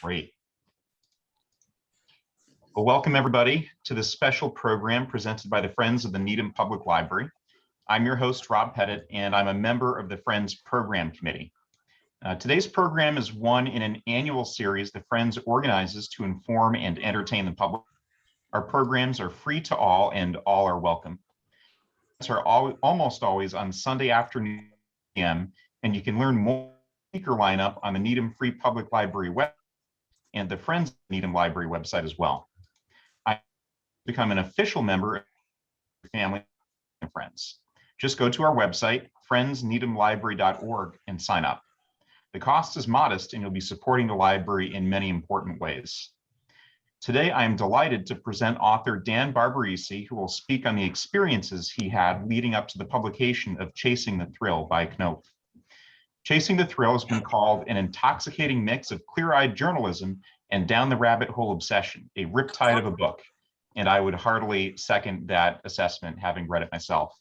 Great. Well, welcome everybody to this special program presented by the Friends of the Needham Public Library. I'm your host, Rob Pettit, and I'm a member of the Friends Program Committee. Today's program is one in an annual series the Friends organizes to inform and entertain the public. Our programs are free to all and all are welcome. Are almost always on Sunday afternoon, and you can learn more speaker lineup on the Needham Free Public Library website and the Friends Needham Library website as well. I become an official member of your family and friends. Just go to our website, friendsneedhamlibrary.org, and sign up. The cost is modest, and you'll be supporting the library in many important ways. Today, I am delighted to present author Dan Barbarisi, who will speak on the experiences he had leading up to the publication of Chasing the Thrill by Knopf. Chasing the Thrill has been called an intoxicating mix of clear-eyed journalism and down-the-rabbit-hole obsession, a riptide of a book, and I would heartily second that assessment, having read it myself.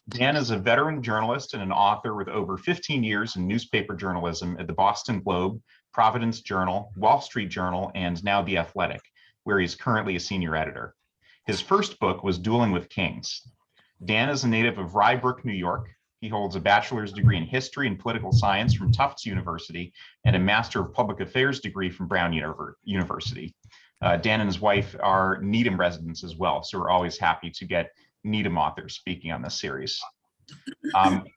Dan is a veteran journalist and an author with over 15 years in newspaper journalism at the Boston Globe, Providence Journal, Wall Street Journal, and now The Athletic, where he's currently a senior editor. His first book was Dueling with Kings. Dan is a native of Rye Brook, New York. He holds a bachelor's degree in history and political science from Tufts University and a Master of Public Affairs degree from Brown University. Dan and his wife are Needham residents as well, so we're always happy to get Needham authors speaking on this series.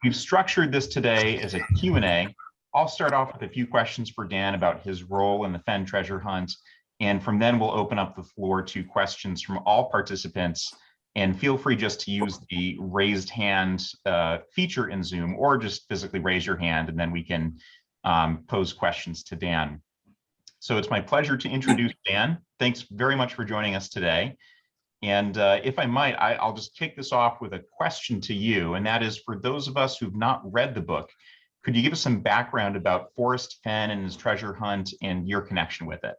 We've structured this today as a Q&A. I'll start off with a few questions for Dan about his role in the Fenn treasure hunt, and from then we'll open up the floor to questions from all participants. And feel free just to use the raised hand feature in Zoom, or just physically raise your hand, and then we can pose questions to Dan. So it's my pleasure to introduce Dan. Thanks very much for joining us today. And if I might, I'll just kick this off with a question to you, and that is, for those of us who've not read the book, could you give us some background about Forrest Fenn and his treasure hunt and your connection with it?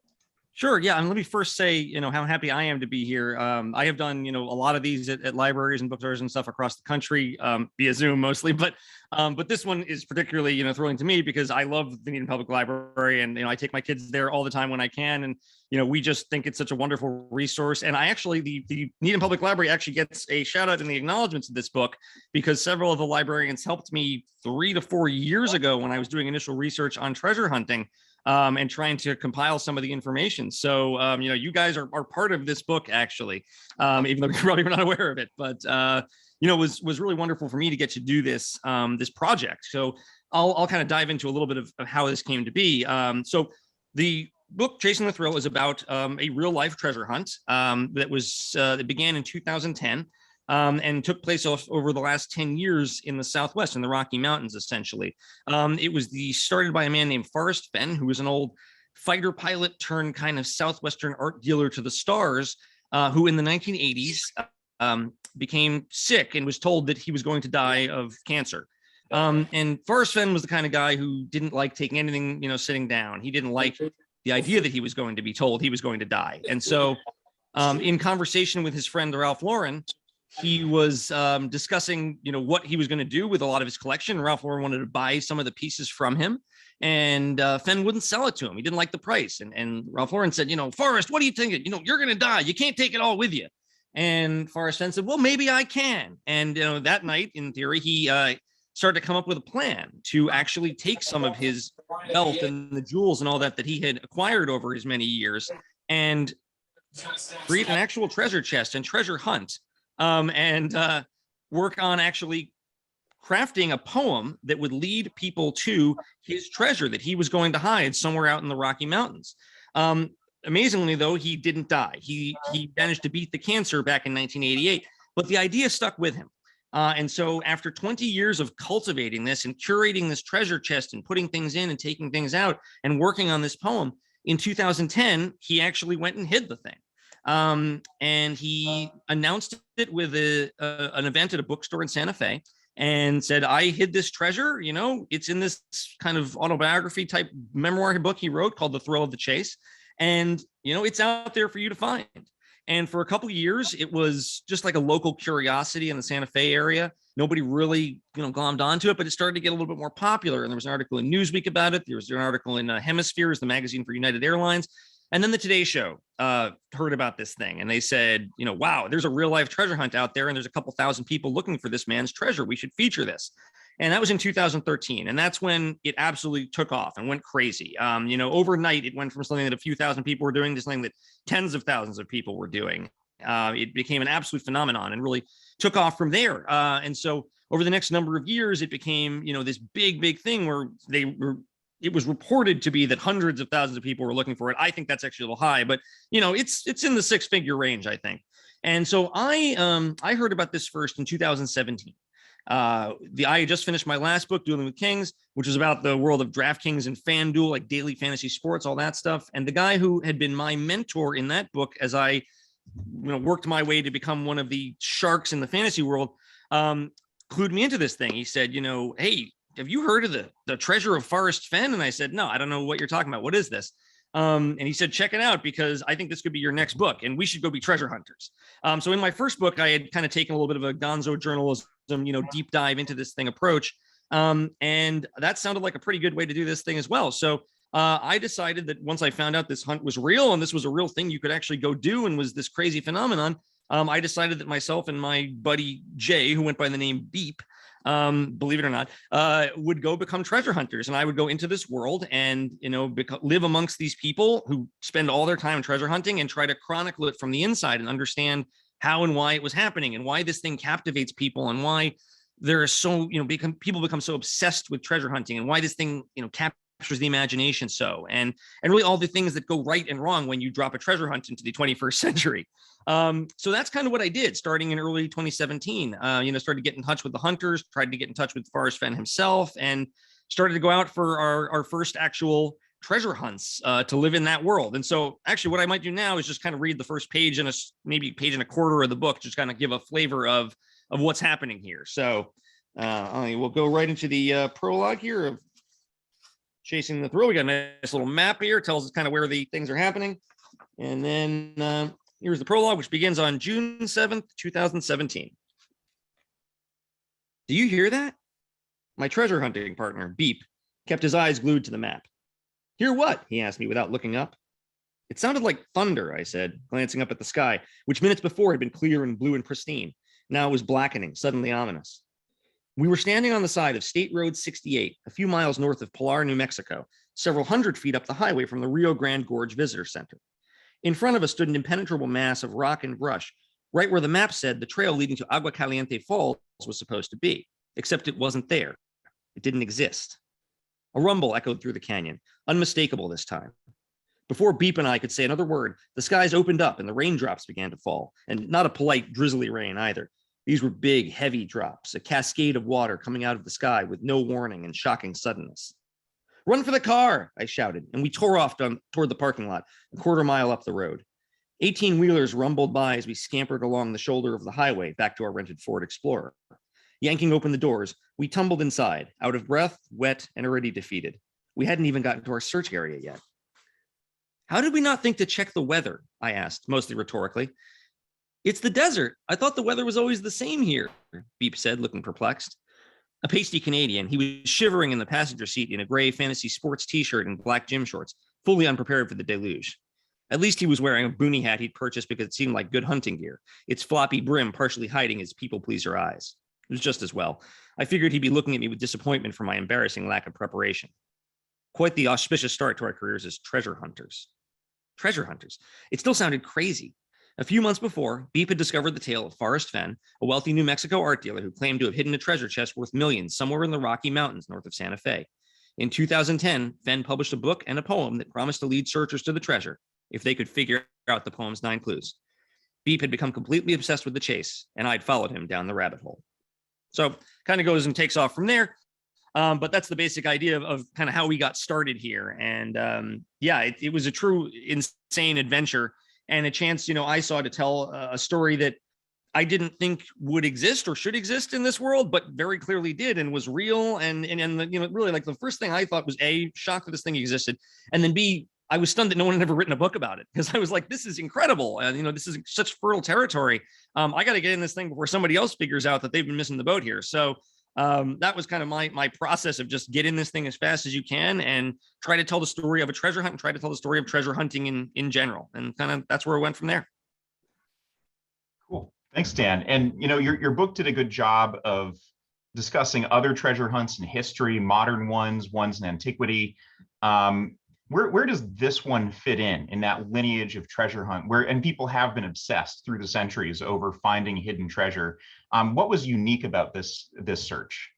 Sure. Yeah. And let me first say, how happy I am to be here. I have done, a lot of these at libraries and bookstores and stuff across the country, via Zoom mostly. But this one is particularly, thrilling to me because I love the Needham Public Library, and I take my kids there all the time when I can. And we just think it's such a wonderful resource. And I actually, the Needham Public Library actually gets a shout out in the acknowledgments of this book, because several of the librarians helped me 3 to 4 years ago when I was doing initial research on treasure hunting. And trying to compile some of the information. So, you guys are part of this book, actually, even though you're probably not aware of it. But, it was really wonderful for me to get to do this project. So I'll kind of dive into a little bit of how this came to be. So the book Chasing the Thrill is about a real life treasure hunt that began in 2010. And took place over the last 10 years in the Southwest, in the Rocky Mountains, essentially. It was started by a man named Forrest Fenn, who was an old fighter pilot turned kind of Southwestern art dealer to the stars, who in the 1980s became sick and was told that he was going to die of cancer. And Forrest Fenn was the kind of guy who didn't like taking anything, sitting down. He didn't like the idea that he was going to be told he was going to die. And so in conversation with his friend, Ralph Lauren, he was discussing, what he was going to do with a lot of his collection. Ralph Lauren wanted to buy some of the pieces from him, and Fenn wouldn't sell it to him. He didn't like the price. And Ralph Lauren said, Forrest, what are you thinking? You're going to die. You can't take it all with you. And Forrest Fenn said, well, maybe I can. And that night, in theory, he started to come up with a plan to actually take some of his wealth and the jewels and all that he had acquired over his many years and create an actual treasure chest and treasure hunt. And work on actually crafting a poem that would lead people to his treasure that he was going to hide somewhere out in the Rocky Mountains. Amazingly, though, he didn't die. He managed to beat the cancer back in 1988, but the idea stuck with him. And so after 20 years of cultivating this and curating this treasure chest and putting things in and taking things out and working on this poem, in 2010, he actually went and hid the thing. And he announced it with an event at a bookstore in Santa Fe and said, I hid this treasure, it's in this kind of autobiography type memoir book he wrote called The Thrill of the Chase. And, it's out there for you to find. And for a couple of years, it was just like a local curiosity in the Santa Fe area. Nobody really, glommed onto it, but it started to get a little bit more popular. And there was an article in Newsweek about it. There was an article in Hemispheres, the magazine for United Airlines. And then the Today Show heard about this thing. And they said, wow, there's a real life treasure hunt out there. And there's a couple thousand people looking for this man's treasure. We should feature this. And that was in 2013. And that's when it absolutely took off and went crazy. Overnight, it went from something that a few thousand people were doing to something that tens of thousands of people were doing. It became an absolute phenomenon and really took off from there. And so over the next number of years, it became, this big thing where it was reported to be that hundreds of thousands of people were looking for it. I think that's actually a little high, but it's in the six-figure range, I think. And so I heard about this first in 2017. I had just finished my last book, Dueling with Kings, which was about the world of DraftKings and FanDuel, like daily fantasy sports, all that stuff. And the guy who had been my mentor in that book, as I worked my way to become one of the sharks in the fantasy world, clued me into this thing. He said, hey, have you heard of the treasure of Forrest Fenn? And I said, no, I don't know what you're talking about. What is this? And he said, check it out, because I think this could be your next book and we should go be treasure hunters. So in my first book, I had kind of taken a little bit of a gonzo journalism, deep dive into this thing approach. And that sounded like a pretty good way to do this thing as well. So I decided that once I found out this hunt was real and this was a real thing you could actually go do and was this crazy phenomenon, I decided that myself and my buddy Jay, who went by the name Beep, believe it or not, would go become treasure hunters. And I would go into this world and, live amongst these people who spend all their time treasure hunting and try to chronicle it from the inside and understand how and why it was happening and why this thing captivates people and why there are so, people become so obsessed with treasure hunting and why this thing, captures the imagination so, and really all the things that go right and wrong when you drop a treasure hunt into the 21st century. So that's kind of what I did starting in early 2017. Started to get in touch with the hunters, tried to get in touch with Forrest Fenn himself, and started to go out for our first actual treasure hunts to live in that world. And so actually what I might do now is just kind of read the first page and maybe page and a quarter of the book, just kind of give a flavor of what's happening here. So we'll go right into the prologue here of Chasing the Thrill. We got a nice little map here, tells us kind of where the things are happening. And then here's the prologue, which begins on June 7th, 2017. Do you hear that? My treasure hunting partner, Beep, kept his eyes glued to the map. Hear what? He asked me without looking up. It sounded like thunder, I said, glancing up at the sky, which minutes before had been clear and blue and pristine. Now it was blackening, suddenly ominous. We were standing on the side of State Road 68, a few miles north of Pilar, New Mexico, several hundred feet up the highway from the Rio Grande Gorge Visitor Center. In front of us stood an impenetrable mass of rock and brush, right where the map said the trail leading to Agua Caliente Falls was supposed to be, except it wasn't there. It didn't exist. A rumble echoed through the canyon, unmistakable this time. Before Beep and I could say another word, the skies opened up and the raindrops began to fall, and not a polite, drizzly rain either. These were big, heavy drops, a cascade of water coming out of the sky with no warning and shocking suddenness. Run for the car, I shouted, and we tore off toward the parking lot, a quarter mile up the road. 18-wheelers rumbled by as we scampered along the shoulder of the highway back to our rented Ford Explorer. Yanking open the doors, we tumbled inside, out of breath, wet, and already defeated. We hadn't even gotten to our search area yet. How did we not think to check the weather? I asked, mostly rhetorically. It's the desert. I thought the weather was always the same here, Beep said, looking perplexed. A pasty Canadian, he was shivering in the passenger seat in a gray fantasy sports t-shirt and black gym shorts, fully unprepared for the deluge. At least he was wearing a boonie hat he'd purchased because it seemed like good hunting gear, its floppy brim partially hiding his people-pleaser eyes. It was just as well. I figured he'd be looking at me with disappointment for my embarrassing lack of preparation. Quite the auspicious start to our careers as treasure hunters. Treasure hunters. It still sounded crazy. A few months before, Beep had discovered the tale of Forrest Fenn, a wealthy New Mexico art dealer who claimed to have hidden a treasure chest worth millions somewhere in the Rocky Mountains north of Santa Fe. In 2010, Fenn published a book and a poem that promised to lead searchers to the treasure if they could figure out the poem's 9 clues. Beep had become completely obsessed with the chase, and I'd followed him down the rabbit hole. So kind of goes and takes off from there. But that's the basic idea of kind of how we got started here. And it was a true insane adventure and a chance, I saw to tell a story that I didn't think would exist or should exist in this world, but very clearly did and was real. And really like the first thing I thought was A, shocked that this thing existed. And then B, I was stunned that no one had ever written a book about it, because I was like, this is incredible. And, this is such fertile territory. I got to get in this thing before somebody else figures out that they've been missing the boat here. So that was kind of my process of just get in this thing as fast as you can and try to tell the story of a treasure hunt and try to tell the story of treasure hunting in general. And kind of that's where it went from there. Cool. Thanks, Dan. And your book did a good job of discussing other treasure hunts in history, modern ones in antiquity. Where does this one fit in that lineage of treasure hunt and people have been obsessed through the centuries over finding hidden treasure? What was unique about this search?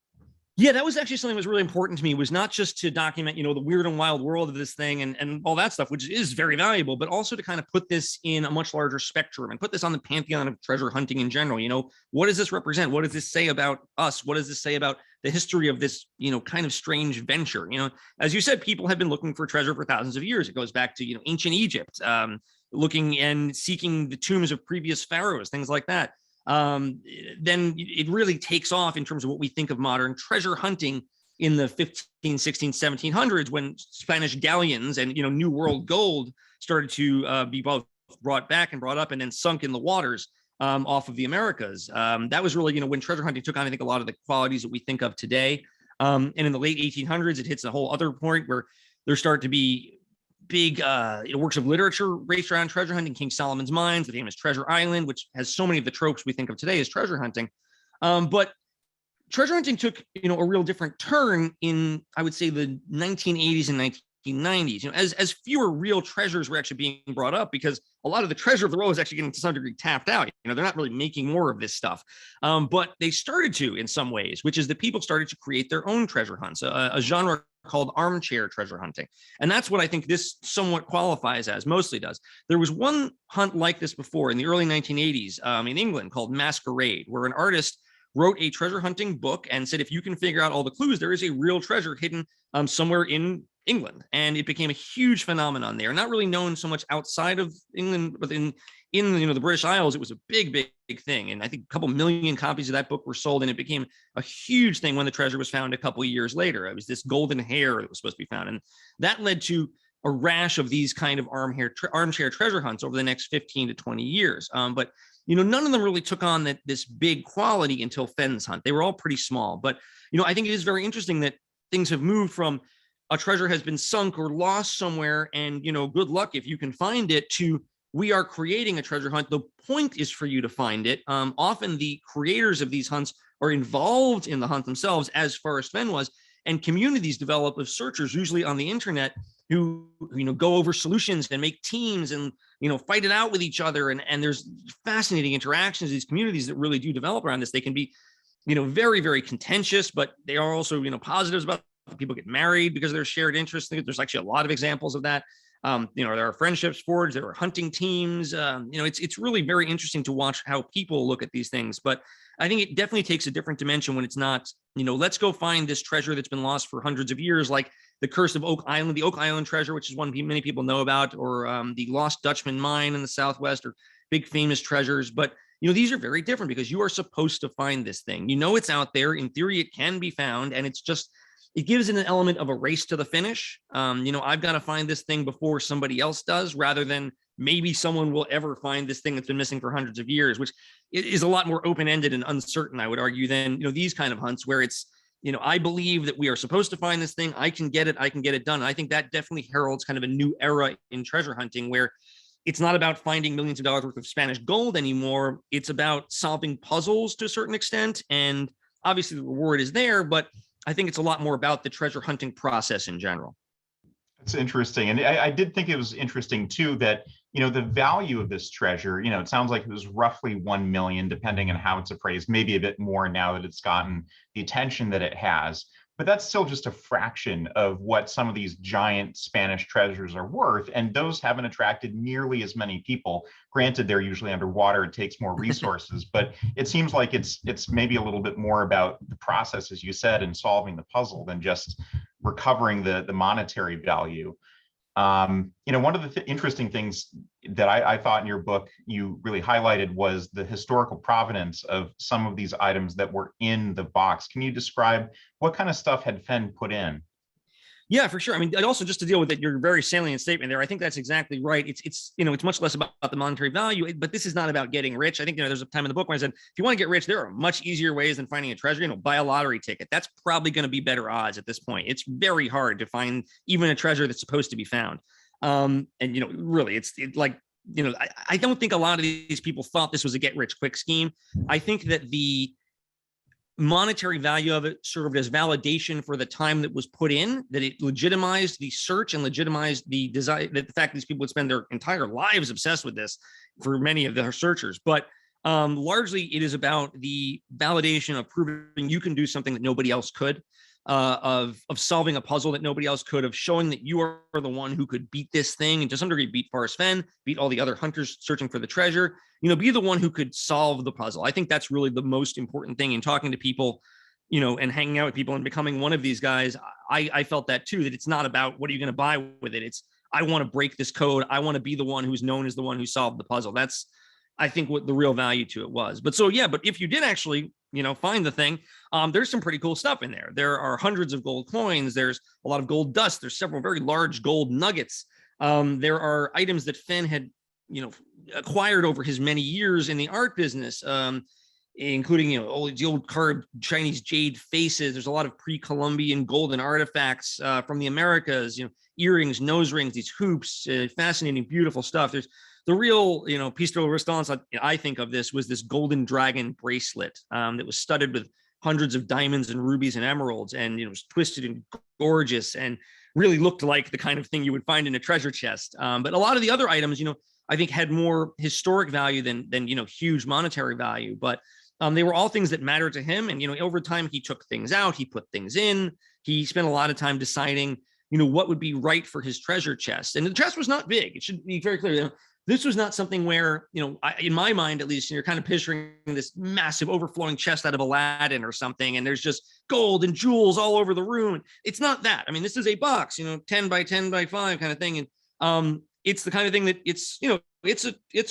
Yeah, that was actually something that was really important to me, was not just to document, the weird and wild world of this thing and all that stuff, which is very valuable, but also to kind of put this in a much larger spectrum and put this on the pantheon of treasure hunting in general. What does this represent? What does this say about us? What does this say about the history of this, kind of strange venture? As you said, people have been looking for treasure for thousands of years. It goes back to, ancient Egypt, looking and seeking the tombs of previous pharaohs, things like that. Then it really takes off in terms of what we think of modern treasure hunting in the 15, 16, 1700s, when Spanish galleons and, New World gold started to be both brought back and brought up and then sunk in the waters off of the Americas. That was really, when treasure hunting took on, I think, a lot of the qualities that we think of today. And in the late 1800s, it hits a whole other point where there start to be big works of literature based around treasure hunting. King Solomon's Mines, the famous Treasure Island, which has so many of the tropes we think of today as treasure hunting. But treasure hunting took, a real different turn in, I would say, the 1980s and 1990s. As fewer real treasures were actually being brought up, because a lot of the treasure of the world is actually getting to some degree tapped out. They're not really making more of this stuff. But they started to, in some ways, which is that people started to create their own treasure hunts, a genre called armchair treasure hunting. And that's what I think this somewhat qualifies as, mostly does. There was one hunt like this before in the early 1980s in England called Masquerade, where an artist wrote a treasure hunting book and said, if you can figure out all the clues, there is a real treasure hidden somewhere in England. And it became a huge phenomenon there, not really known so much outside of England, but in the British Isles, it was a big thing. And I think a couple million copies of that book were sold, and it became a huge thing when the treasure was found a couple of years later. It was this golden hair that was supposed to be found. And that led to a rash of these kind of armchair treasure hunts over the next 15 to 20 years. But none of them really took on this big quality until Fenn's hunt. They were all pretty small. But, I think it is very interesting that things have moved from a treasure has been sunk or lost somewhere and, good luck if you can find it, to we are creating a treasure hunt. The point is for you to find it. Often the creators of these hunts are involved in the hunt themselves, as Forrest Fenn was, and communities develop of searchers, usually on the internet, who go over solutions and make teams and fight it out with each other. And there's fascinating interactions, these communities that really do develop around this. They can be very, very contentious, but they are also positives about people get married because of their shared interests. There's actually a lot of examples of that. There are friendships forged, there are hunting teams. It's really very interesting to watch how people look at these things. But I think it definitely takes a different dimension when it's not, let's go find this treasure that's been lost for hundreds of years, like the Curse of Oak Island, the Oak Island treasure, which is one many people know about, or the Lost Dutchman mine in the Southwest, or big famous treasures. But these are very different because you are supposed to find this thing. It's out there. In theory, it can be found, and it gives it an element of a race to the finish. I've got to find this thing before somebody else does, rather than maybe someone will ever find this thing that's been missing for hundreds of years, which is a lot more open-ended and uncertain, I would argue, than these kind of hunts where it's, I believe that we are supposed to find this thing. I can get it done. And I think that definitely heralds kind of a new era in treasure hunting, where it's not about finding millions of dollars worth of Spanish gold anymore. It's about solving puzzles to a certain extent. And obviously the reward is there, but I think it's a lot more about the treasure hunting process in general. That's interesting. And I did think it was interesting too, that, the value of this treasure, it sounds like it was roughly 1 million, depending on how it's appraised, maybe a bit more now that it's gotten the attention that it has. But that's still just a fraction of what some of these giant Spanish treasures are worth. And those haven't attracted nearly as many people. Granted, they're usually underwater, it takes more resources, but it seems like it's maybe a little bit more about the process, as you said, and solving the puzzle than just recovering the monetary value. One of the interesting things that I thought in your book you really highlighted was the historical provenance of some of these items that were in the box. Can you describe what kind of stuff had Fenn put in? Yeah, for sure. I mean, and also just to deal with it, your very salient statement there. I think that's exactly right. It's much less about the monetary value, but this is not about getting rich. I think there's a time in the book where I said, if you want to get rich, there are much easier ways than finding a treasure. Buy a lottery ticket. That's probably going to be better odds at this point. It's very hard to find even a treasure that's supposed to be found. And really, I don't think a lot of these people thought this was a get rich quick scheme. I think that the monetary value of it served as validation for the time that was put in, that it legitimized the search and legitimized the desire, that the fact that these people would spend their entire lives obsessed with this for many of their searchers. But largely it is about the validation of proving you can do something that nobody else could, of solving a puzzle that nobody else could, of showing that you are the one who could beat this thing and to some degree beat Forrest Fenn, beat all the other hunters searching for the treasure, be the one who could solve the puzzle. I think that's really the most important thing in talking to people, and hanging out with people and becoming one of these guys. I felt that too, that it's not about what are you going to buy with it. It's, I want to break this code. I want to be the one who's known as the one who solved the puzzle. That's, I think, what the real value to it was. But if you did actually, find the thing, there's some pretty cool stuff in there. There are hundreds of gold coins. There's a lot of gold dust. There's several very large gold nuggets. There are items that Fenn had, acquired over his many years in the art business, including, the old carved Chinese jade faces. There's a lot of pre-Columbian golden artifacts from the Americas, earrings, nose rings, these hoops, fascinating, beautiful stuff. There's the real, piece de resistance, I think of this, was this golden dragon bracelet that was studded with hundreds of diamonds and rubies and emeralds, and it was twisted and gorgeous and really looked like the kind of thing you would find in a treasure chest. But a lot of the other items, I think had more historic value than huge monetary value. But they were all things that mattered to him. And, over time, he took things out, he put things in, he spent a lot of time deciding, what would be right for his treasure chest. And the chest was not big. It should be very clear. This was not something where, in my mind, at least, you're kind of picturing this massive overflowing chest out of Aladdin or something, and there's just gold and jewels all over the room. It's not that. I mean, this is a box, 10 by 10 by 5 kind of thing. And it's the kind of thing that it's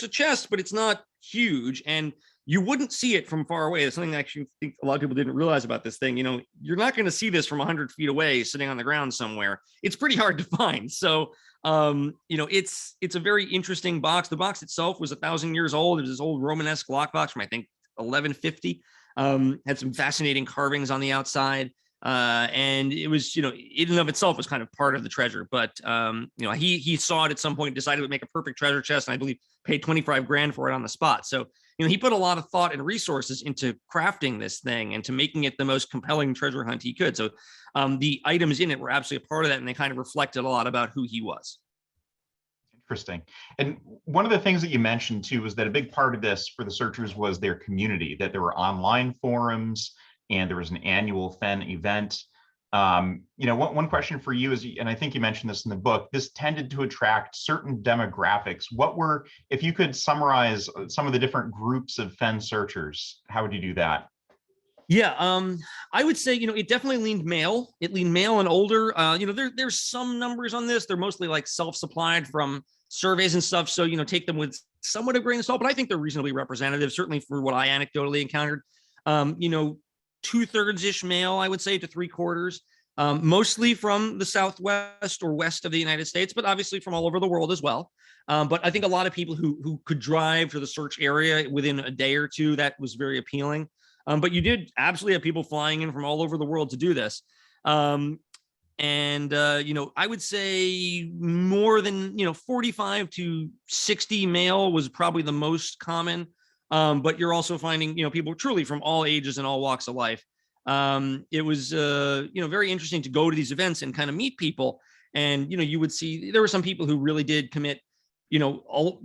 a chest, but it's not huge. And you wouldn't see it from far away. It's something that I actually think a lot of people didn't realize about this thing. You're not going to see this from 100 feet away sitting on the ground somewhere. It's pretty hard to find. So, it's a very interesting box. The box itself was 1,000 years old. It was this old Romanesque lockbox from, I think, 1150. Had some fascinating carvings on the outside. And it was, in and of itself was kind of part of the treasure. But, he saw it at some point, decided it would make a perfect treasure chest, and I believe paid 25 grand for it on the spot. So, he put a lot of thought and resources into crafting this thing and to making it the most compelling treasure hunt he could. So the items in it were absolutely a part of that, and they kind of reflected a lot about who he was. Interesting. And one of the things that you mentioned too was that a big part of this for the searchers was their community, that there were online forums and there was an annual Fenn event. One question for you is, and I think you mentioned this in the book, this tended to attract certain demographics. If you could summarize some of the different groups of Fenn searchers, how would you do that? Yeah, I would say, it definitely leaned male. It leaned male and older. There's some numbers on this. They're mostly like self-supplied from surveys and stuff. So, take them with somewhat of a grain of salt, but I think they're reasonably representative, certainly for what I anecdotally encountered. 2/3-ish male, I would say, to 3/4, mostly from the Southwest or West of the United States, but obviously from all over the world as well. But I think a lot of people who could drive to the search area within a day or two, that was very appealing. But you did absolutely have people flying in from all over the world to do this. I would say more than, 45 to 60 male was probably the most common. But you're also finding, people truly from all ages and all walks of life. It was, very interesting to go to these events and kind of meet people. And, you would see there were some people who really did commit,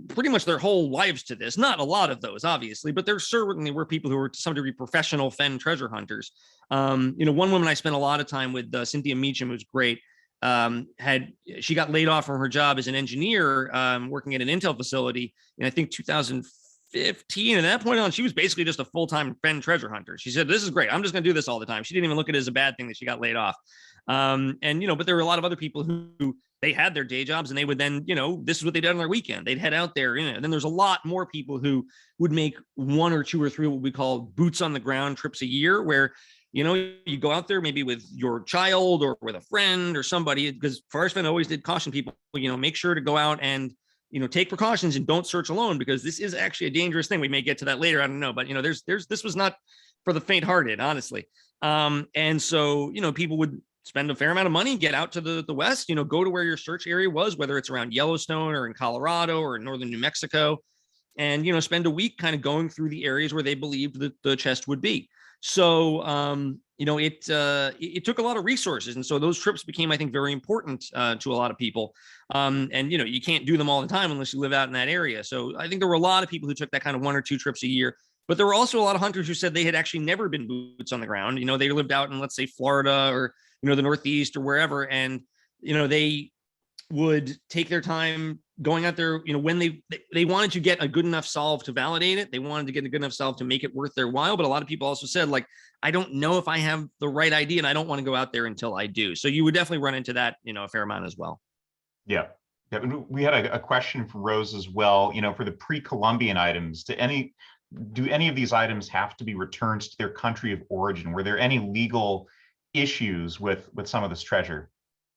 pretty much their whole lives to this. Not a lot of those, obviously, but there certainly were people who were to some degree professional Fenn treasure hunters. One woman I spent a lot of time with, Cynthia Meacham, who's great. She got laid off from her job as an engineer, working at an Intel facility in, I think, 2015. And at that point on, she was basically just a full-time Fenn treasure hunter. She said, "This is great. I'm just going to do this all the time." She didn't even look at it as a bad thing that she got laid off. But there were a lot of other people who they had their day jobs and they would then, this is what they did on their weekend. They'd head out there. And then there's a lot more people who would make 1 or 2 or 3 what we call boots on the ground trips a year, where you go out there maybe with your child or with a friend or somebody, because Forrest Fenn always did caution people, make sure to go out and, take precautions and don't search alone, because this is actually a dangerous thing. We may get to that later. I don't know, but this was not for the faint-hearted, honestly. And so, people would spend a fair amount of money, get out to the West, go to where your search area was, whether it's around Yellowstone or in Colorado or in northern New Mexico, and, spend a week kind of going through the areas where they believed that the chest would be. So, it took a lot of resources. And so those trips became, I think, very important to a lot of people. And, you can't do them all the time unless you live out in that area. So I think there were a lot of people who took that kind of 1 or 2 trips a year. But there were also a lot of hunters who said they had actually never been boots on the ground. They lived out in, let's say, Florida or, the Northeast or wherever. And, they would take their time going out there, when they wanted to get a good enough solve to validate it. They wanted to get a good enough solve to make it worth their while. But a lot of people also said, like, I don't know if I have the right idea and I don't want to go out there until I do. So you would definitely run into that, a fair amount as well. Yeah. We had a question from Rose as well, for the pre-Columbian items. Do any of these items have to be returned to their country of origin? Were there any legal issues with some of this treasure?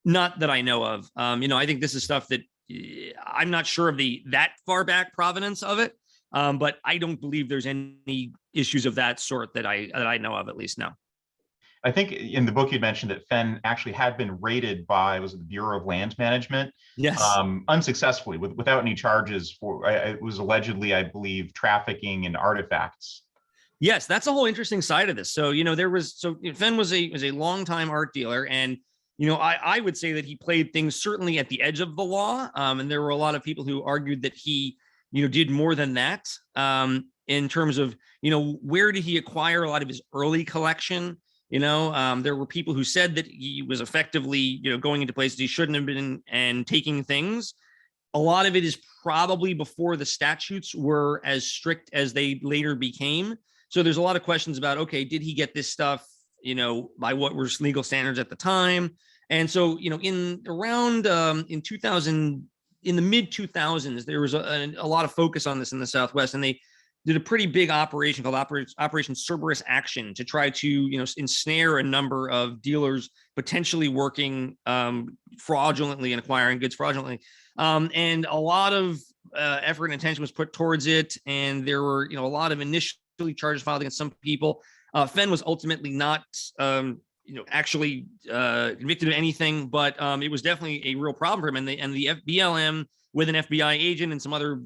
Not that I know of. I think this is stuff that I'm not sure of that far back provenance of it. But I don't believe there's any issues of that sort that I know of, at least now. I think in the book you mentioned that Fenn actually had been raided by, was it the Bureau of Land Management? Yes. Unsuccessfully, without any charges for, it was allegedly, I believe, trafficking in artifacts. Yes, that's a whole interesting side of this. So, Fenn was a longtime art dealer, and I would say that he played things certainly at the edge of the law. And there were a lot of people who argued that he, did more than that, in terms of, where did he acquire a lot of his early collection? There were people who said that he was effectively, going into places he shouldn't have been and taking things. A lot of it is probably before the statutes were as strict as they later became. So there's a lot of questions about, okay, did he get this stuff, by what were legal standards at the time? And so, in the mid 2000s, there was a lot of focus on this in the Southwest, and they did a pretty big operation called Operation Cerberus Action to try to, ensnare a number of dealers potentially working fraudulently and acquiring goods fraudulently. And a lot of effort and attention was put towards it. And there were, a lot of initially charges filed against some people. Fenn was ultimately not, actually convicted of anything, but it was definitely a real problem for him. And the BLM, with an FBI agent and some other,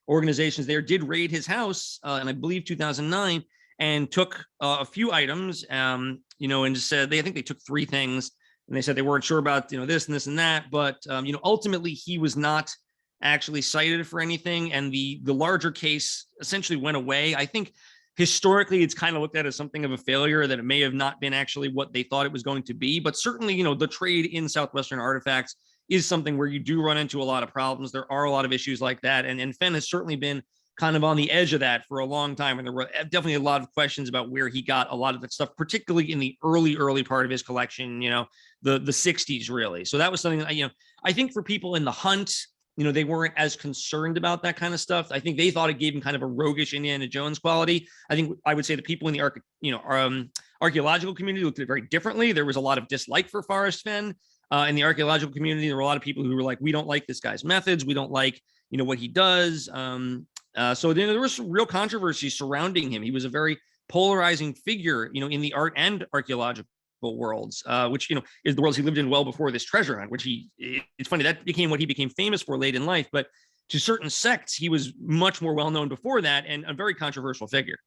organizations there, did raid his house, and I believe 2009, and took a few items, and just said I think they took 3 things, and they said they weren't sure about this and this and that, but ultimately he was not actually cited for anything, and the larger case essentially went away. I think historically it's kind of looked at as something of a failure, that it may have not been actually what they thought it was going to be, but certainly the trade in Southwestern artifacts is something where you do run into a lot of problems. There are a lot of issues like that. And Fenn has certainly been kind of on the edge of that for a long time. And there were definitely a lot of questions about where he got a lot of that stuff, particularly in the early part of his collection, the 60s, really. So that was something that, I think for people in the hunt, they weren't as concerned about that kind of stuff. I think they thought it gave him kind of a roguish Indiana Jones quality. I think I would say the people in the archaeological community looked at it very differently. There was a lot of dislike for Forrest Fenn. In the archaeological community, there were a lot of people who were like, we don't like this guy's methods. We don't like, what he does. So there was some real controversy surrounding him. He was a very polarizing figure, in the art and archaeological worlds, which, is the worlds he lived in well before this treasure hunt, which it's funny, that became what he became famous for late in life. But to certain sects, he was much more well-known before that, and a very controversial figure.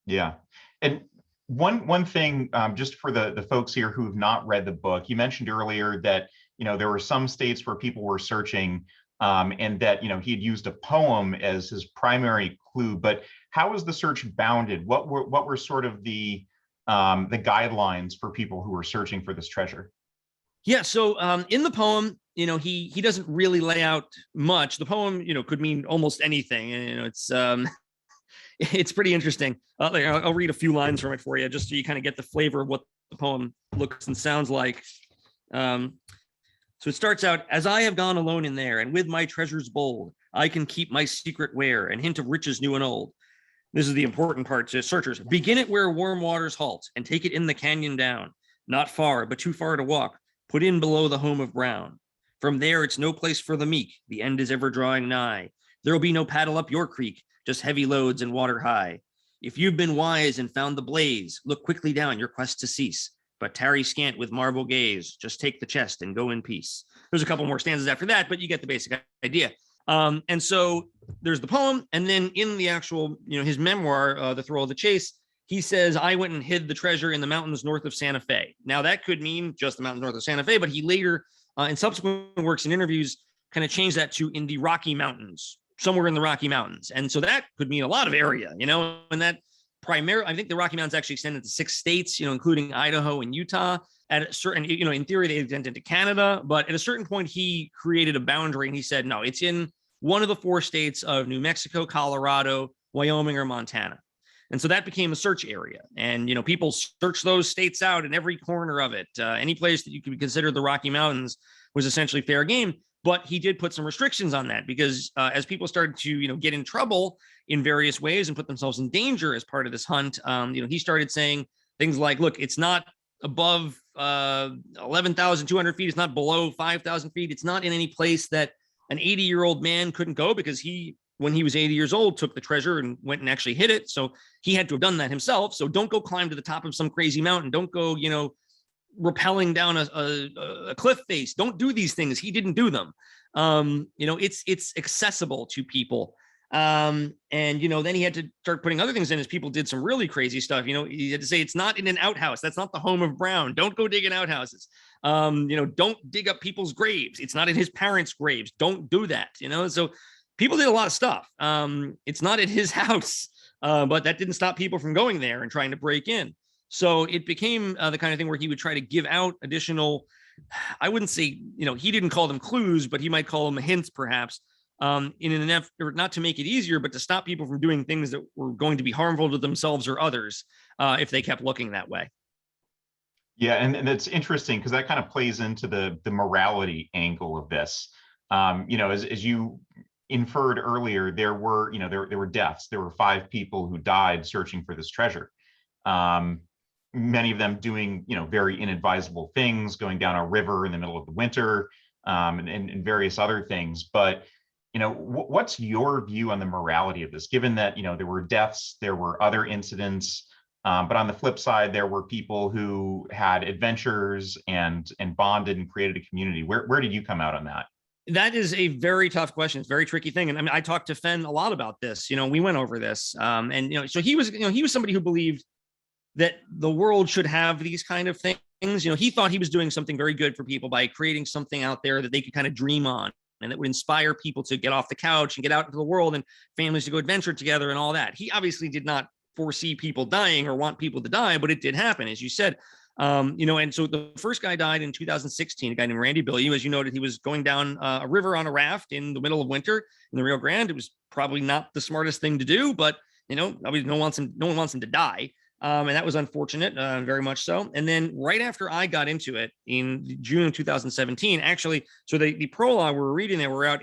Yeah. And one thing, just for the folks here who have not read the book, you mentioned earlier that, there were some states where people were searching, and that, he had used a poem as his primary clue. But how was the search bounded? What were sort of the guidelines for people who were searching for this treasure? Yeah. So in the poem, he doesn't really lay out much. The poem, could mean almost anything. And, it's pretty interesting. I'll read a few lines from it for you, just so you kind of get the flavor of what the poem looks and sounds like. So it starts out, as I have gone alone in there, and with my treasures bold, I can keep my secret where, and hint of riches new and old. This is the important part to searchers. Begin it where warm waters halt and take it in the canyon down. Not far, but too far to walk. Put in below the home of Brown. From there, it's no place for the meek. The end is ever drawing nigh. There'll be no paddle up your creek, just heavy loads and water high. If you've been wise and found the blaze, look quickly down your quest to cease. But tarry scant with marble gaze. Just take the chest and go in peace. There's a couple more stanzas after that, but you get the basic idea. And so there's the poem, and then in the actual, his memoir, The Thrill of the Chase, he says, I went and hid the treasure in the mountains north of Santa Fe. Now that could mean just the mountains north of Santa Fe, but he later, in subsequent works and interviews, kind of changed that to in the Rocky Mountains, somewhere in the Rocky Mountains. And so that could mean a lot of area, and that primarily, I think the Rocky Mountains actually extended to 6 states, including Idaho and Utah. At a certain, in theory, they extended to Canada, but at a certain point, he created a boundary and he said, no, it's in one of the 4 states of New Mexico, Colorado, Wyoming, or Montana. And so that became a search area. And, people search those states out in every corner of it. Any place that you could consider the Rocky Mountains was essentially fair game. But he did put some restrictions on that because as people started to, get in trouble in various ways and put themselves in danger as part of this hunt, he started saying things like, look, it's not above 11,200 feet. It's not below 5,000 feet. It's not in any place that an 80-year-old man couldn't go because he, when he was 80 years old, took the treasure and went and actually hid it. So he had to have done that himself. So don't go climb to the top of some crazy mountain. Don't go, rappelling down a cliff face. Don't do these things. He didn't do them. It's accessible to people. And then he had to start putting other things in as people did some really crazy stuff. He had to say, it's not in an outhouse. That's not the home of Brown. Don't go dig in outhouses. Don't dig up people's graves. It's not in his parents' graves. Don't do that. So people did a lot of stuff. It's not at his house, but that didn't stop people from going there and trying to break in. So it became the kind of thing where he would try to give out additional, I wouldn't say, he didn't call them clues, but he might call them hints, perhaps, in an effort not to make it easier, but to stop people from doing things that were going to be harmful to themselves or others if they kept looking that way. Yeah, and it's interesting because that kind of plays into the morality angle of this. As you inferred earlier, there were deaths. There were 5 people who died searching for this treasure. Many of them doing, very inadvisable things, going down a river in the middle of the winter, and various other things. But, what's your view on the morality of this, given that, there were deaths, there were other incidents, but on the flip side, there were people who had adventures and bonded and created a community. Where did you come out on that? That is a very tough question. It's a very tricky thing. And I mean, I talked to Fenn a lot about this, we went over this. So he was somebody who believed that the world should have these kind of things. He thought he was doing something very good for people by creating something out there that they could kind of dream on and that would inspire people to get off the couch and get out into the world and families to go adventure together and all that. He obviously did not foresee people dying or want people to die, but it did happen, as you said. And so the first guy died in 2016, a guy named Randy Billiou. As you noted, he was going down a river on a raft in the middle of winter in the Rio Grande. It was probably not the smartest thing to do, but obviously no one wants him to die. And that was unfortunate, very much so. And then right after I got into it in June of 2017, actually, so the prologue we were reading there, we're out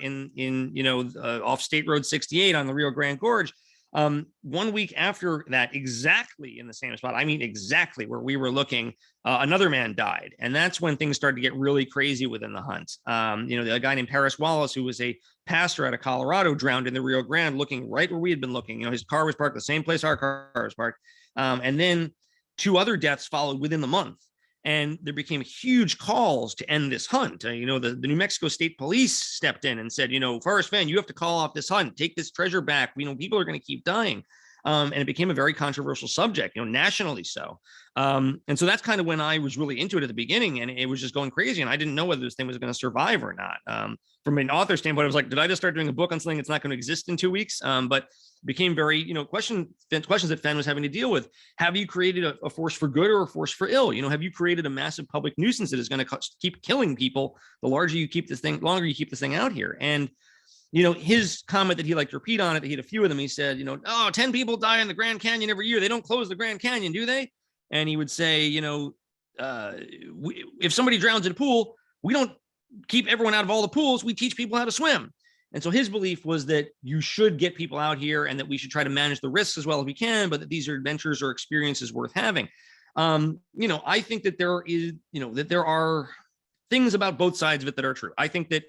off State Road 68 on the Rio Grande Gorge. 1 week after that, exactly in the same spot, I mean, exactly where we were looking, another man died. And that's when things started to get really crazy within the hunt. The guy named Paris Wallace, who was a pastor out of Colorado, drowned in the Rio Grande, looking right where we had been looking. His car was parked the same place our car was parked. And then 2 other deaths followed within the month. And there became huge calls to end this hunt. The New Mexico State Police stepped in and said, Forrest Fenn, you have to call off this hunt, take this treasure back. People are going to keep dying. And it became a very controversial subject, nationally so. And so that's kind of when I was really into it at the beginning, and it was just going crazy. And I didn't know whether this thing was going to survive or not. From an author standpoint, I was like, did I just start doing a book on something that's not going to exist in 2 weeks? But became very, questions that Fenn was having to deal with. Have you created a force for good or a force for ill? Have you created a massive public nuisance that is going to keep killing people the longer you keep this thing out here? And his comment that he liked to repeat on it, he had a few of them. He said, 10 people die in the Grand Canyon every year. They don't close the Grand Canyon, do they? And he would say, if somebody drowns in a pool, we don't keep everyone out of all the pools. We teach people how to swim. And so his belief was that you should get people out here and that we should try to manage the risks as well as we can, but that these are adventures or experiences worth having. I think that there are things about both sides of it that are true. I think that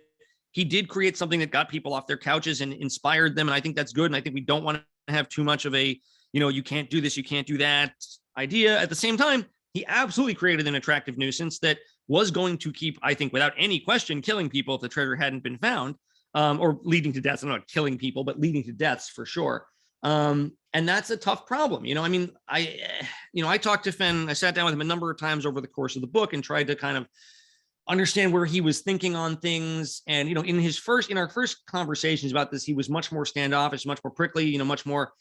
he did create something that got people off their couches and inspired them. And I think that's good. And I think we don't want to have too much of a, you can't do this, you can't do that idea. At the same time, he absolutely created an attractive nuisance that was going to keep, I think, without any question, killing people if the treasure hadn't been found, or leading to deaths. I'm not killing people, but leading to deaths for sure. And that's a tough problem. I talked to Fenn. I sat down with him a number of times over the course of the book and tried to kind of understand where he was thinking on things. And, in our first conversations about this, he was much more standoffish, much more prickly, much more,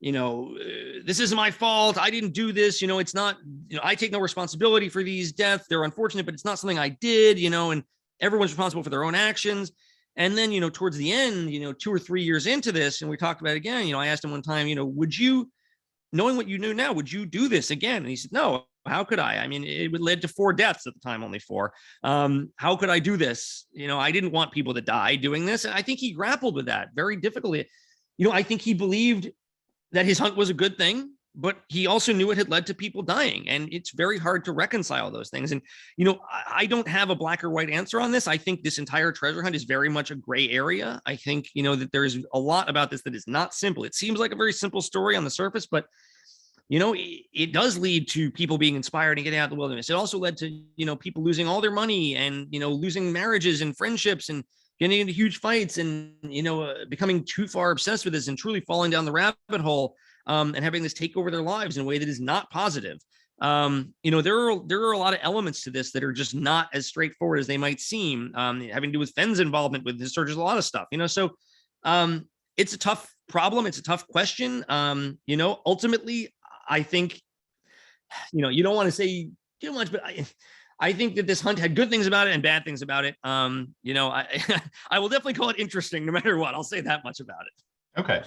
this isn't my fault. I didn't do this. It's not, I take no responsibility for these deaths. They're unfortunate, but it's not something I did, and everyone's responsible for their own actions. And then, towards the end, 2 or 3 years into this, and we talked about it again, I asked him one time, would you, knowing what you knew now, would you do this again? And he said, no, how could I? I mean, it would lead to 4 deaths at the time, only 4. How could I do this? I didn't want people to die doing this. And I think he grappled with that very difficultly. I think he believed that his hunt was a good thing, but he also knew it had led to people dying. And it's very hard to reconcile those things. And, I don't have a black or white answer on this. I think this entire treasure hunt is very much a gray area. I think, that there's a lot about this that is not simple. It seems like a very simple story on the surface, but, it does lead to people being inspired and getting out of the wilderness. It also led to, people losing all their money and, losing marriages and friendships and getting into huge fights and, becoming too far obsessed with this and truly falling down the rabbit hole, and having this take over their lives in a way that is not positive. There are a lot of elements to this that are just not as straightforward as they might seem, having to do with Fenn's involvement with his search, a lot of stuff, so it's a tough problem. It's a tough question. Ultimately, I think, you don't want to say too much, but I think that this hunt had good things about it and bad things about it. I will definitely call it interesting no matter what. I'll say that much about it. Okay.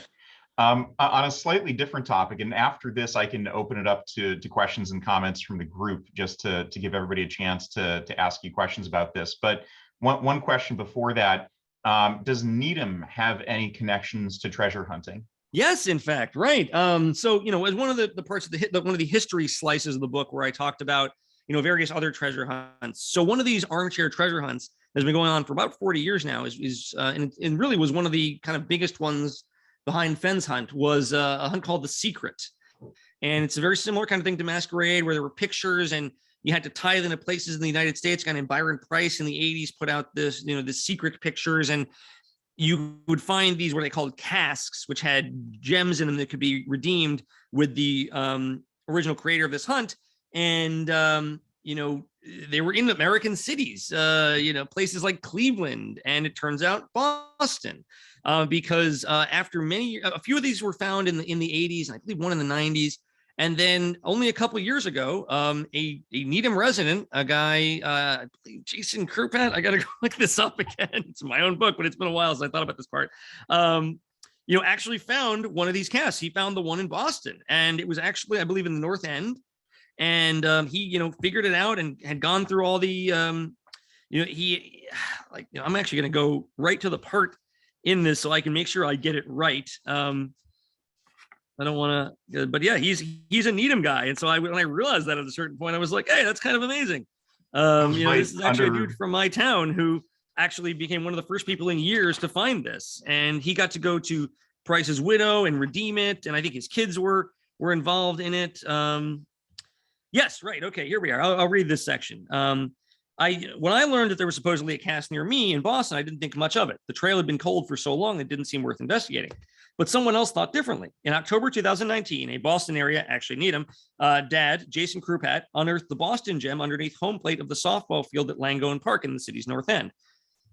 On a slightly different topic, and after this, I can open it up to questions and comments from the group, just to give everybody a chance to ask you questions about this. But one question before that, does Needham have any connections to treasure hunting? Yes, in fact, right. So, as one of the parts of one of the history slices of the book where I talked about, various other treasure hunts. So one of these armchair treasure hunts has been going on for about 40 years now and really was one of the kind of biggest ones behind Fenn's hunt, was a hunt called The Secret. And it's a very similar kind of thing to Masquerade, where there were pictures and you had to tie them to places in the United States. Kind of Byron Price in the 80s put out this, the secret pictures, and you would find these what they called casks, which had gems in them that could be redeemed with the original creator of this hunt. And, they were in American cities, places like Cleveland, and it turns out Boston, because after a few of these were found in the 80s, and I believe one in the 90s. And then only a couple of years ago, a Needham resident, a guy, I believe Jason Krupat, I got to go look this up again. It's my own book, but it's been a while since I thought about this part. Actually found one of these casts. He found the one in Boston, and it was actually, I believe, in the North End. And he, figured it out and had gone through all the, I'm actually going to go right to the part in this so I can make sure I get it right. I don't want to, but yeah, he's a Needham guy. And so when I realized that at a certain point, I was like, hey, that's kind of amazing. This is actually a dude from my town who actually became one of the first people in years to find this. And he got to go to Price's widow and redeem it. And I think his kids were involved in it. Yes, right. Okay, here we are. I'll read this section. When I learned that there was supposedly a cast near me in Boston, I didn't think much of it. The trail had been cold for so long, it didn't seem worth investigating. But someone else thought differently. In October 2019, a Boston area, actually Needham, dad, Jason Krupat, unearthed the Boston gem underneath home plate of the softball field at Langone Park in the city's North End.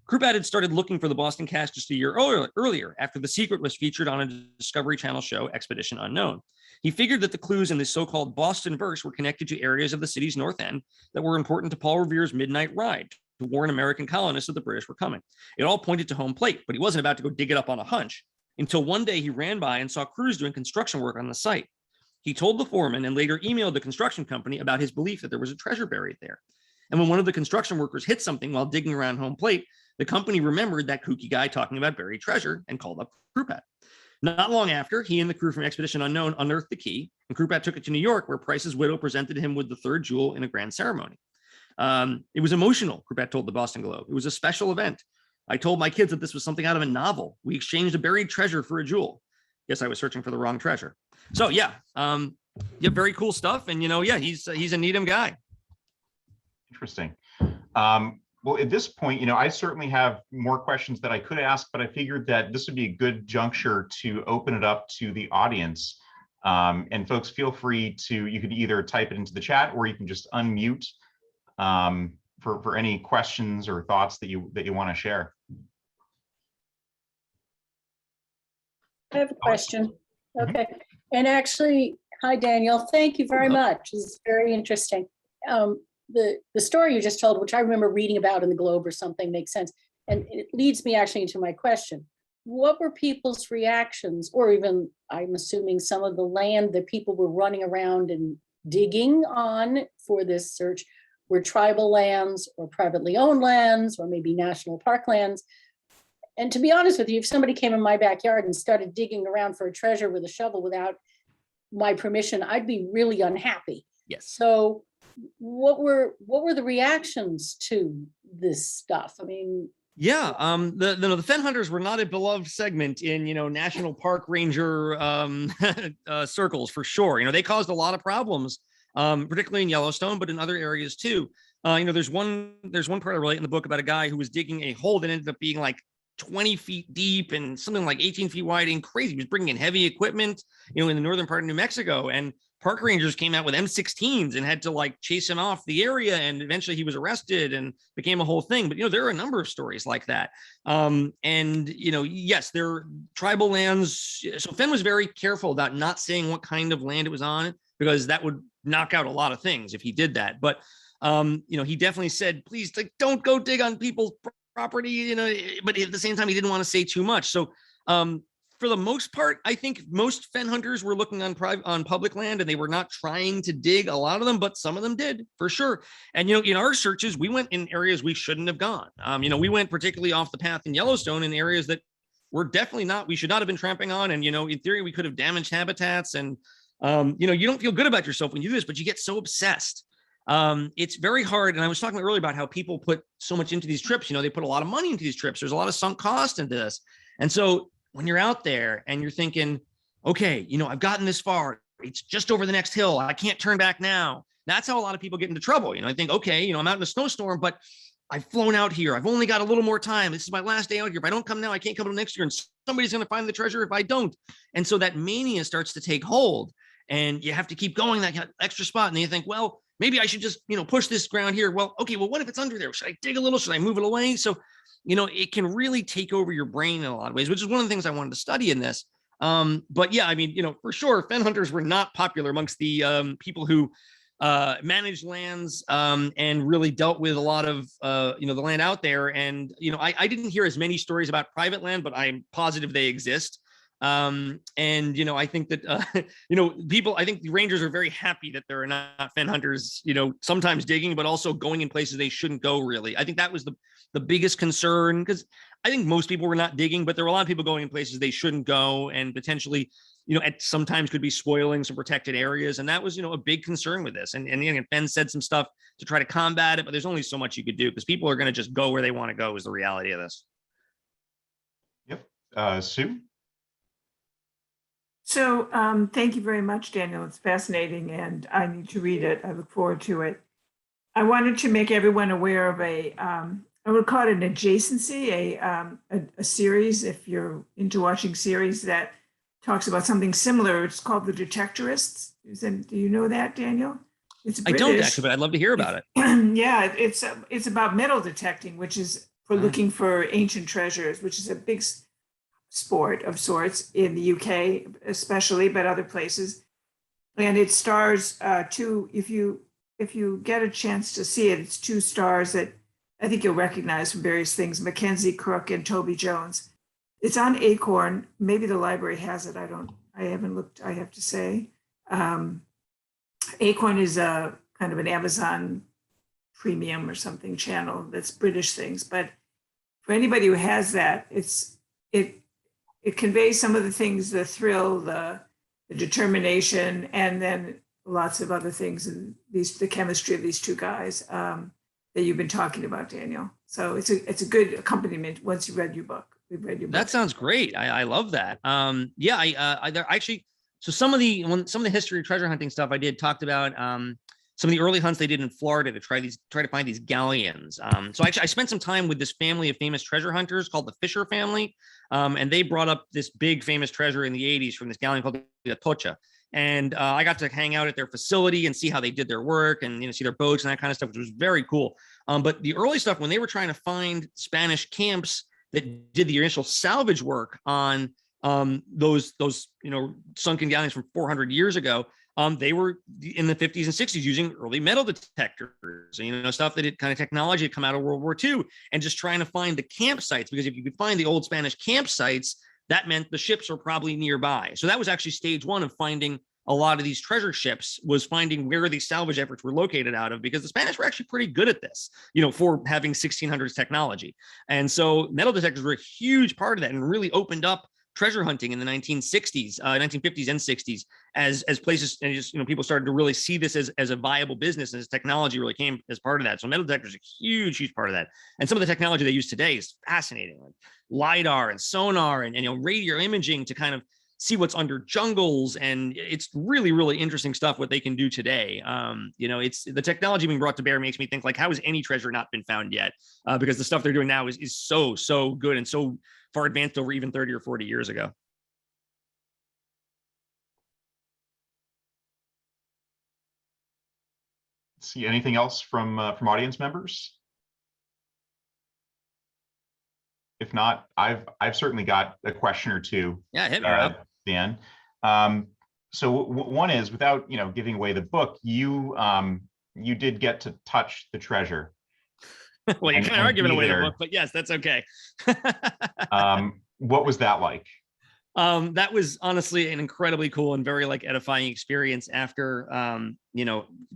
Krupat had started looking for the Boston cast just a year earlier, after The Secret was featured on a Discovery Channel show, Expedition Unknown. He figured that the clues in the so-called Boston verse were connected to areas of the city's North End that were important to Paul Revere's midnight ride to warn American colonists that the British were coming. It all pointed to home plate, but he wasn't about to go dig it up on a hunch, until one day he ran by and saw crews doing construction work on the site. He told the foreman and later emailed the construction company about his belief that there was a treasure buried there. And when one of the construction workers hit something while digging around home plate, the company remembered that kooky guy talking about buried treasure and called up Krupat. Not long after, he and the crew from Expedition Unknown unearthed the key, and Krupat took it to New York, where Price's widow presented him with the third jewel in a grand ceremony. It was emotional, Krupat told the Boston Globe. It was a special event. I told my kids that this was something out of a novel. We exchanged a buried treasure for a jewel. Guess I was searching for the wrong treasure. So yeah, very cool stuff. And he's a Needham guy. Interesting. Well, at this point, I certainly have more questions that I could ask, but I figured that this would be a good juncture to open it up to the audience. And folks, feel free you could either type it into the chat or you can just unmute for any questions or thoughts that you want to share. I have a question. Okay. And actually, hi, Daniel. Thank you very much. This is very interesting. The story you just told, which I remember reading about in the Globe or something, makes sense. And it leads me actually into my question. What were people's reactions, or even, I'm assuming, some of the land that people were running around and digging on for this search were tribal lands or privately owned lands or maybe national park lands? And to be honest with you, if somebody came in my backyard and started digging around for a treasure with a shovel without my permission, I'd be really unhappy. Yes. So what were the reactions to this stuff? I mean, yeah, the Fenn hunters were not a beloved segment in national park ranger circles, for sure. They caused a lot of problems, particularly in Yellowstone, but in other areas too. There's one part I relate in the book about a guy who was digging a hole that ended up being like 20 feet deep and something like 18 feet wide and crazy. He was bringing in heavy equipment, in the northern part of New Mexico, and park rangers came out with M16s and had to chase him off the area. And eventually he was arrested and became a whole thing. But, there are a number of stories like that. Yes, there are tribal lands. So Fenn was very careful about not saying what kind of land it was on, because that would knock out a lot of things if he did that. But, he definitely said, please don't go dig on people's property, but at the same time, he didn't want to say too much. So, for the most part, I think most Fenn hunters were looking on public land, and they were not trying to dig, a lot of them, but some of them did, for sure. And, in our searches, we went in areas we shouldn't have gone. We went particularly off the path in Yellowstone in areas that were definitely we should not have been tramping on. And, in theory, we could have damaged habitats. And, you don't feel good about yourself when you do this, but you get so obsessed. It's very hard. And I was talking earlier about how people put so much into these trips. They put a lot of money into these trips. There's a lot of sunk cost into this. And so when you're out there and you're thinking, okay, I've gotten this far, it's just over the next hill, I can't turn back now. That's how a lot of people get into trouble. I think, okay, I'm out in a snowstorm, but I've flown out here. I've only got a little more time. This is my last day out here. If I don't come now, I can't come till next year. And somebody's going to find the treasure if I don't. And so that mania starts to take hold, and you have to keep going that extra spot. And then you think, well, maybe I should just, push this ground here. Well, okay, well, what if it's under there? Should I dig a little? Should I move it away? So, it can really take over your brain in a lot of ways, which is one of the things I wanted to study in this. But yeah, for sure, Fenn hunters were not popular amongst the people who managed lands and really dealt with a lot of, the land out there. And, I didn't hear as many stories about private land, but I'm positive they exist. I think that, I think the rangers are very happy that there are not Fenn hunters, sometimes digging, but also going in places they shouldn't go, really. I think that was the biggest concern, because I think most people were not digging, but there were a lot of people going in places they shouldn't go, and potentially, at sometimes could be spoiling some protected areas. And that was, a big concern with this. And Fenn said some stuff to try to combat it, but there's only so much you could do, because people are going to just go where they want to go, is the reality of this. Yep. Sue? So thank you very much, Daniel. It's fascinating, and I need to read it. I look forward to it. I wanted to make everyone aware of I would call it an adjacency, a series, if you're into watching series, that talks about something similar. It's called The Detectorists. Do you know that, Daniel? It's British. I don't actually, but I'd love to hear about it. Yeah, it's about metal detecting, which is for looking for ancient treasures, which is a big sport of sorts in the UK, especially, but other places. And it stars if you get a chance to see it, it's two stars that I think you'll recognize from various things: Mackenzie Crook and Toby Jones. It's on Acorn. Maybe the library has it. I haven't looked, I have to say. Acorn is a kind of an Amazon premium or something channel that's British things, but for anybody who has that, it conveys some of the things, the thrill, the determination, and then lots of other things, and the chemistry of these two guys that you've been talking about, Daniel. So it's a good accompaniment once you read your book. We've read your book. That sounds great. I love that. Yeah, there actually, so some of the history of treasure hunting stuff I did talked about some of the early hunts they did in Florida to try to find these galleons. So actually I spent some time with this family of famous treasure hunters called the Fisher family. And they brought up this big famous treasure in the 80s from this galleon called the Atocha. And I got to hang out at their facility and see how they did their work and, see their boats and that kind of stuff, which was very cool. But the early stuff, when they were trying to find Spanish camps that did the initial salvage work on those sunken galleons from 400 years ago, they were in the 50s and 60s using early metal detectors, stuff that kind of technology had come out of World War II, and just trying to find the campsites, because if you could find the old Spanish campsites, that meant the ships were probably nearby. So that was actually stage one of finding a lot of these treasure ships, was finding where these salvage efforts were located out of, because the Spanish were actually pretty good at this, for having 1600s technology. And so metal detectors were a huge part of that and really opened up treasure hunting in the 1960s, 1950s and 60s as places, and just, people started to really see this as a viable business, and as technology really came as part of that. So metal detectors are a huge part of that. And some of the technology they use today is fascinating, like LiDAR and sonar and radio imaging to kind of see what's under jungles. And it's really interesting stuff what they can do today. It's the technology being brought to bear makes me think, like, how has any treasure not been found yet? Because the stuff they're doing now is so good and so far advanced over even 30 or 40 years ago. See anything else from audience members? If not, I've certainly got a question or two. Yeah, hit me up, Dan. So one is, without giving away the book, you did get to touch the treasure. Well, you kind of are giving away the book, but yes, that's okay. What was that like? That was honestly an incredibly cool and very edifying experience after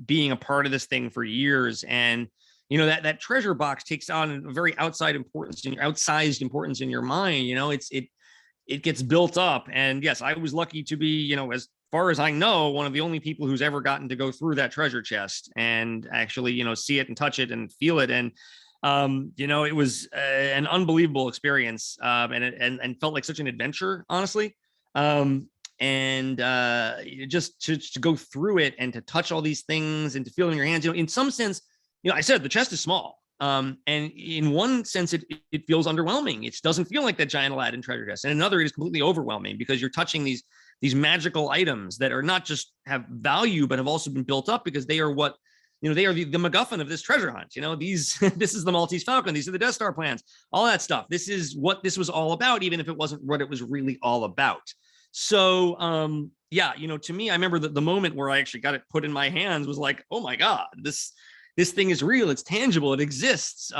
being a part of this thing for years. And that treasure box takes on a very outsized importance in your mind. It gets built up. And yes, I was lucky to be, as far as I know, one of the only people who's ever gotten to go through that treasure chest and actually, see it and touch it and feel it. And it was an unbelievable experience, and felt like such an adventure, honestly. Just to go through it and to touch all these things and to feel it in your hands, in some sense, I said the chest is small. And in one sense, it feels underwhelming. It doesn't feel like that giant Aladdin treasure chest. And another, it is completely overwhelming because you're touching these magical items that are not just have value, but have also been built up because they are what, they are the MacGuffin of this treasure hunt. This is the Maltese Falcon. These are the Death Star plans, all that stuff. This is what this was all about, even if it wasn't what it was really all about. So, to me, I remember the moment where I actually got it put in my hands was like, oh my God, this thing is real. It's tangible. It exists.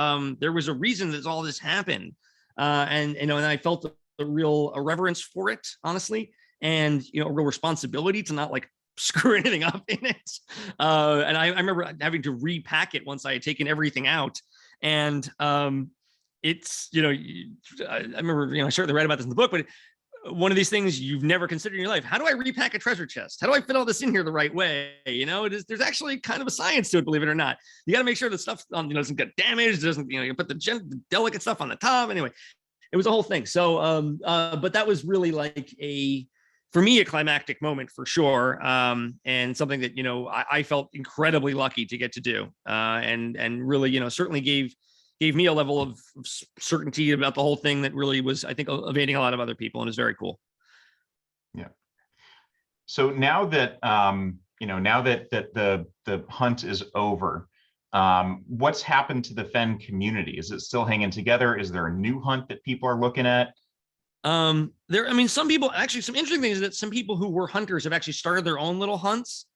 There was a reason that all this happened. And I felt a real reverence for it, honestly. And, a real responsibility to not screw anything up in it. And I remember having to repack it once I had taken everything out. And it's, I remember, I certainly read about this in the book, but one of these things you've never considered in your life. How do I repack a treasure chest? How do I fit all this in here the right way? There's actually kind of a science to it, believe it or not. You got to make sure the stuff doesn't get damaged. Doesn't, you put the delicate stuff on the top. Anyway, it was a whole thing. So, but that was really for me, a climactic moment for sure. And something that, I felt incredibly lucky to get to do. And really, certainly gave me a level of certainty about the whole thing that really was, I think, evading a lot of other people, and is very cool. Yeah. So now that, now that the hunt is over, what's happened to the Fenn community? Is it still hanging together? Is there a new hunt that people are looking at? Some people, actually, some interesting things is that some people who were hunters have actually started their own little hunts.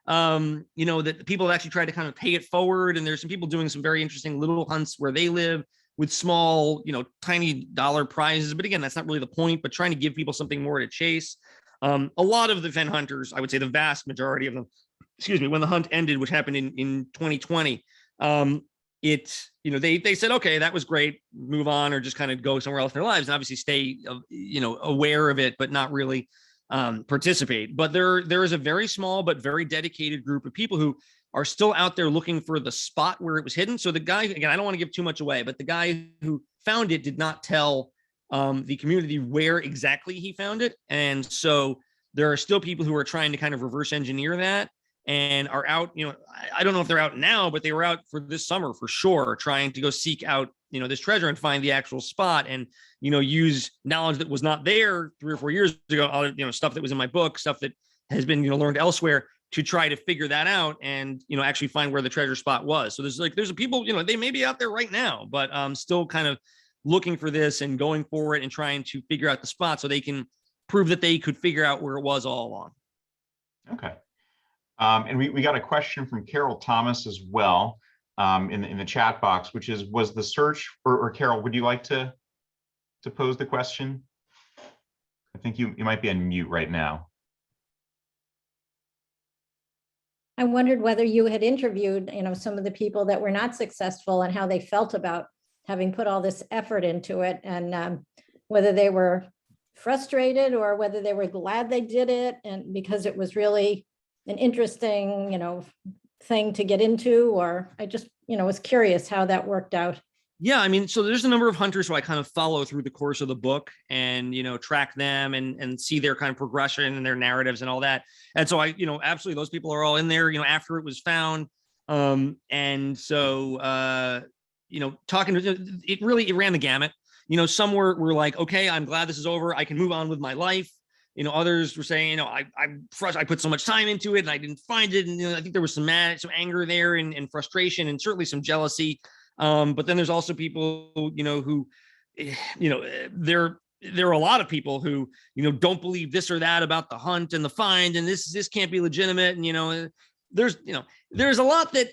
That people have actually tried to kind of pay it forward. And there's some people doing some very interesting little hunts where they live with small, tiny dollar prizes. But again, that's not really the point, but trying to give people something more to chase. A lot of the Fenn hunters, I would say the vast majority of them, when the hunt ended, which happened in 2020, they said, okay, that was great, move on, or just kind of go somewhere else in their lives, and obviously stay, aware of it, but not really participate. But there is a very small but very dedicated group of people who are still out there looking for the spot where it was hidden. So the guy, again, I don't want to give too much away, but the guy who found it did not tell the community where exactly he found it. And so there are still people who are trying to kind of reverse engineer that and are out, I don't know if they're out now, but they were out for this summer for sure, trying to go seek out, this treasure and find the actual spot and, use knowledge that was not there 3 or 4 years ago, stuff that was in my book, stuff that has been, learned elsewhere, to try to figure that out and, actually find where the treasure spot was. So there's people, they may be out there right now, but still kind of looking for this and going for it and trying to figure out the spot so they can prove that they could figure out where it was all along. Okay. And we got a question from Carol Thomas as well in the chat box, which is, was the search, or Carol, would you like to pose the question? I think you might be on mute right now. I wondered whether you had interviewed, some of the people that were not successful and how they felt about having put all this effort into it, and whether they were frustrated or whether they were glad they did it, and because it was really an interesting, thing to get into, or I just, was curious how that worked out. Yeah, I mean, so there's a number of hunters who I kind of follow through the course of the book and, track them and see their kind of progression and their narratives and all that. And so I, absolutely, those people are all in there, after it was found. And so, talking to, it ran the gamut. Some were like, okay, I'm glad this is over, I can move on with my life. Others were saying, I'm frustrated, I put so much time into it and I didn't find it. And, I think there was some anger there and frustration and certainly some jealousy. But then there's also people, who, there are a lot of people who, don't believe this or that about the hunt and the find, and this can't be legitimate. And, there's a lot that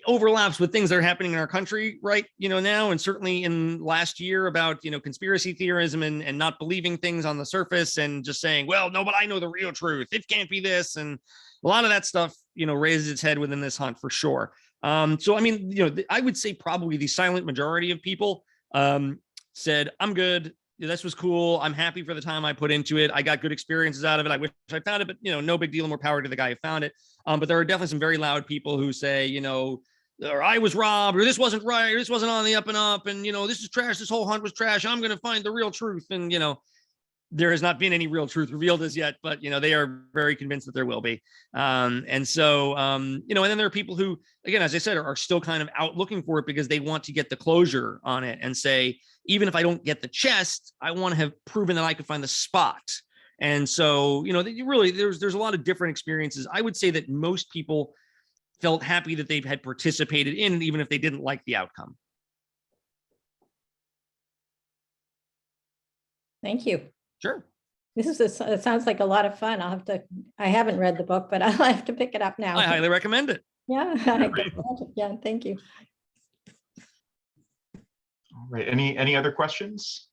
overlaps with things that are happening in our country right, now, and certainly in last year about, conspiracy theorism and not believing things on the surface and just saying, well, no, but I know the real truth, it can't be this. And a lot of that stuff, raises its head within this hunt for sure. So, I mean, I would say probably the silent majority of people said, I'm good. This was cool. I'm happy for the time I put into it. I got good experiences out of it. I wish I found it, but, no big deal. More power to the guy who found it. But there are definitely some very loud people who say, or I was robbed, or this wasn't right, or this wasn't on the up and up. And, this is trash. This whole hunt was trash. I'm going to find the real truth. And, there has not been any real truth revealed as yet, but, they are very convinced that there will be. And so, and then there are people who, again, as I said, are still kind of out looking for it because they want to get the closure on it and say, even if I don't get the chest, I want to have proven that I could find the spot. And so, really, there's a lot of different experiences. I would say that most people felt happy that they had participated in it, even if they didn't like the outcome. Thank you. Sure. It sounds like a lot of fun. I haven't read the book, but I'll have to pick it up now. I highly recommend it. Yeah. Yeah. Thank you. All right. Any other questions?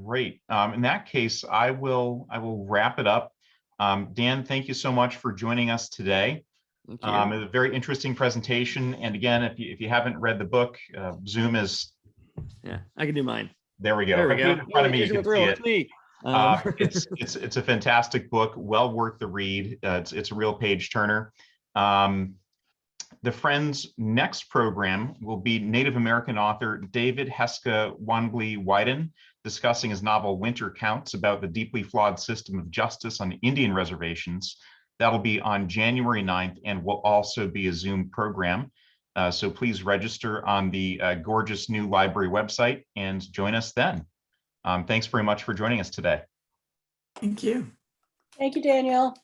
Great. In that case, I will wrap it up. Dan, thank you so much for joining us today. Thank you. It was a very interesting presentation. And again, if you haven't read the book, Zoom is. Yeah, I can do mine. There we go. There we go. In front of me, you can see it. Me. It's a fantastic book, well worth the read. It's a real page turner. The Friends' next program will be Native American author David Heska Wanbli Wyden discussing his novel Winter Counts about the deeply flawed system of justice on Indian reservations. That'll be on January 9th and will also be a Zoom program. So please register on the gorgeous new library website and join us then. Thanks very much for joining us today. Thank you. Thank you, Daniel.